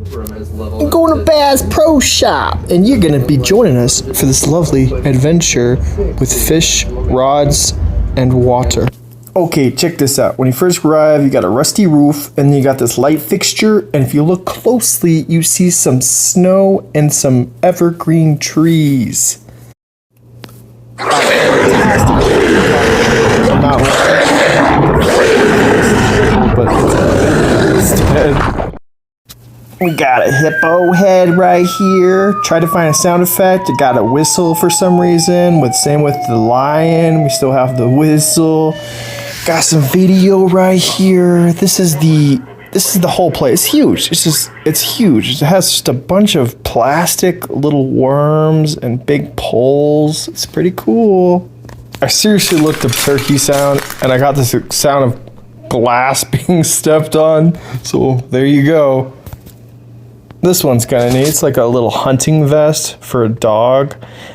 I'm going to Bass Pro Shop, and you're going to be joining us for this lovely adventure with fish, rods, and water. Okay, check this out. When you first arrive, you got a rusty roof, and then you got this light fixture, and if you look closely, you see some snow and some evergreen trees. We got a hippo head right here. Try to find a sound effect. It got a whistle for some reason. Same with the lion. We still have the whistle. Got some video right here. This is the whole place. It's huge. It's huge. It has just a bunch of plastic little worms and big poles. It's pretty cool. I seriously looked up turkey sound, and I got this sound of glass being stepped on. So there you go. This one's kind of neat. It's like a little hunting vest for a dog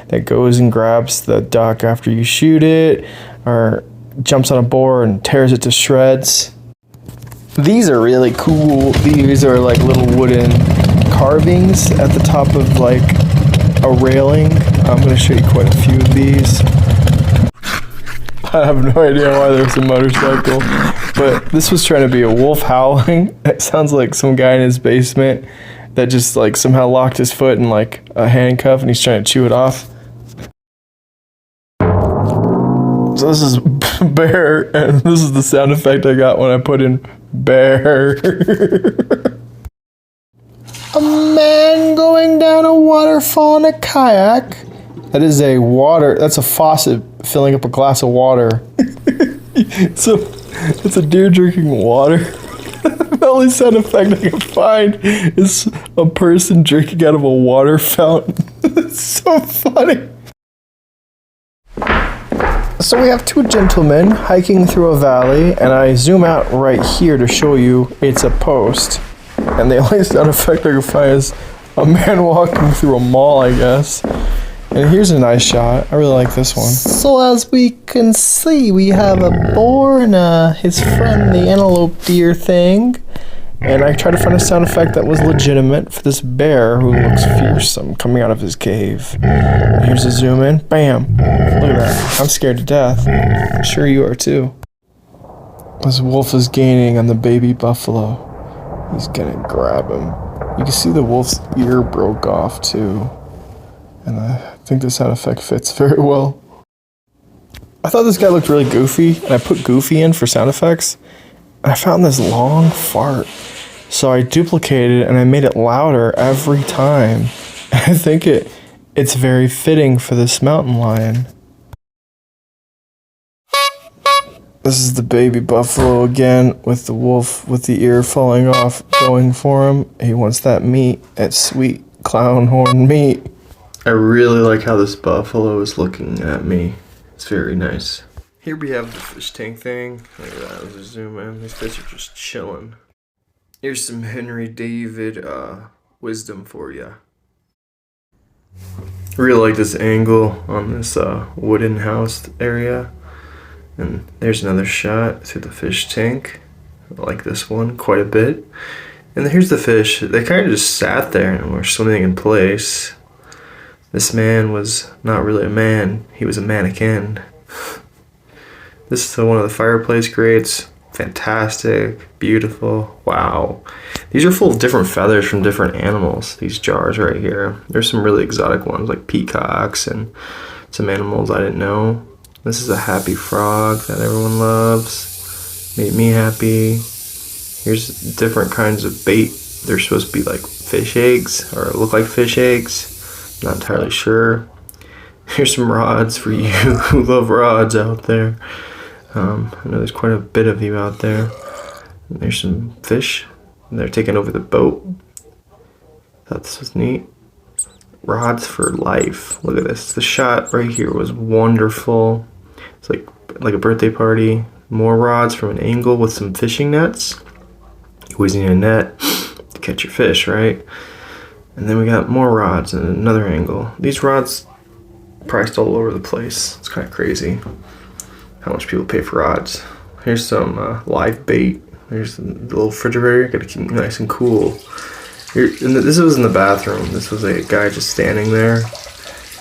that goes and grabs the duck after you shoot it, or jumps on a boar and tears it to shreds. These are really cool. These are like little wooden carvings at the top of like a railing. I'm going to show you quite a few of these. I have no idea why there's a motorcycle, but this was trying to be a wolf howling. It sounds like some guy in his basement that just like somehow locked his foot in like a handcuff and he's trying to chew it off. So this is bear, and this is the sound effect I got when I put in bear. A man going down a waterfall in a kayak. That's a faucet filling up a glass of water. So it's a deer drinking water. The only sound effect I can find is a person drinking out of a water fountain. It's so funny. So we have two gentlemen hiking through a valley, and I zoom out right here to show you it's a post. And the only sound effect I can find is a man walking through a mall, I guess. And here's a nice shot. I really like this one. So as we can see, we have a boar and his friend, the antelope deer thing. And I tried to find a sound effect that was legitimate for this bear who looks fearsome coming out of his cave. And here's a zoom in. Bam. Look at that. I'm scared to death. I'm sure you are too. This wolf is gaining on the baby buffalo. He's gonna grab him. You can see the wolf's ear broke off too. And I think the sound effect fits very well. I thought this guy looked really goofy, and I put goofy in for sound effects. And I found this long fart. So I duplicated it and I made it louder every time. And I think it's very fitting for this mountain lion. This is the baby buffalo again, with the wolf with the ear falling off going for him. He wants that meat, that sweet clown horn meat. I really like how this buffalo is looking at me. It's very nice. Here we have the fish tank thing. Look at that, let's zoom in. These fish are just chilling. Here's some Henry David wisdom for you. Really like this angle on this wooden house area. And there's another shot through the fish tank. I like this one quite a bit. And here's the fish. They kind of just sat there and were swimming in place. This man was not really a man, he was a mannequin. This is one of the fireplace grates. Fantastic, beautiful, wow. These are full of different feathers from different animals, these jars right here. There's some really exotic ones like peacocks and some animals I didn't know. This is a happy frog that everyone loves. Made me happy. Here's different kinds of bait. They're supposed to be like fish eggs, or look like fish eggs. Not entirely sure. Here's some rods for you who love rods out there. I know there's quite a bit of you out there. And there's some fish. They're taking over the boat. Thought this was neat. Rods for life. Look at this. The shot right here was wonderful. It's like a birthday party. More rods from an angle with some fishing nets. You always need a net to catch your fish, right? And then we got more rods and another angle. These rods priced all over the place. It's kind of crazy how much people pay for rods. Here's some live bait. There's the little refrigerator. Got to keep it nice and cool. This was in the bathroom. This was a guy just standing there.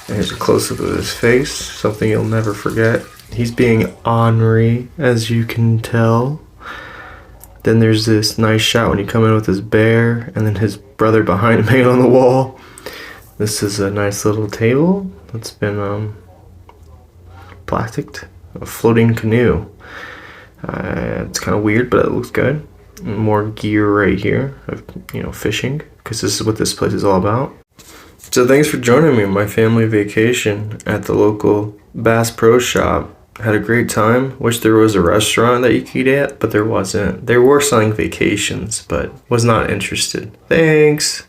And here's a close-up of his face, something you'll never forget. He's being ornery, as you can tell. Then there's this nice shot when you come in with his bear, and then his brother behind him hanging on the wall. This is a nice little table that's been plasticed. A floating canoe. It's kind of weird, but it looks good. More gear right here of, fishing, because this is what this place is all about. So thanks for joining me on my family vacation at the local Bass Pro Shop. Had a great time. Wish there was a restaurant that you could eat at, but there wasn't. They were selling vacations, but was not interested. Thanks.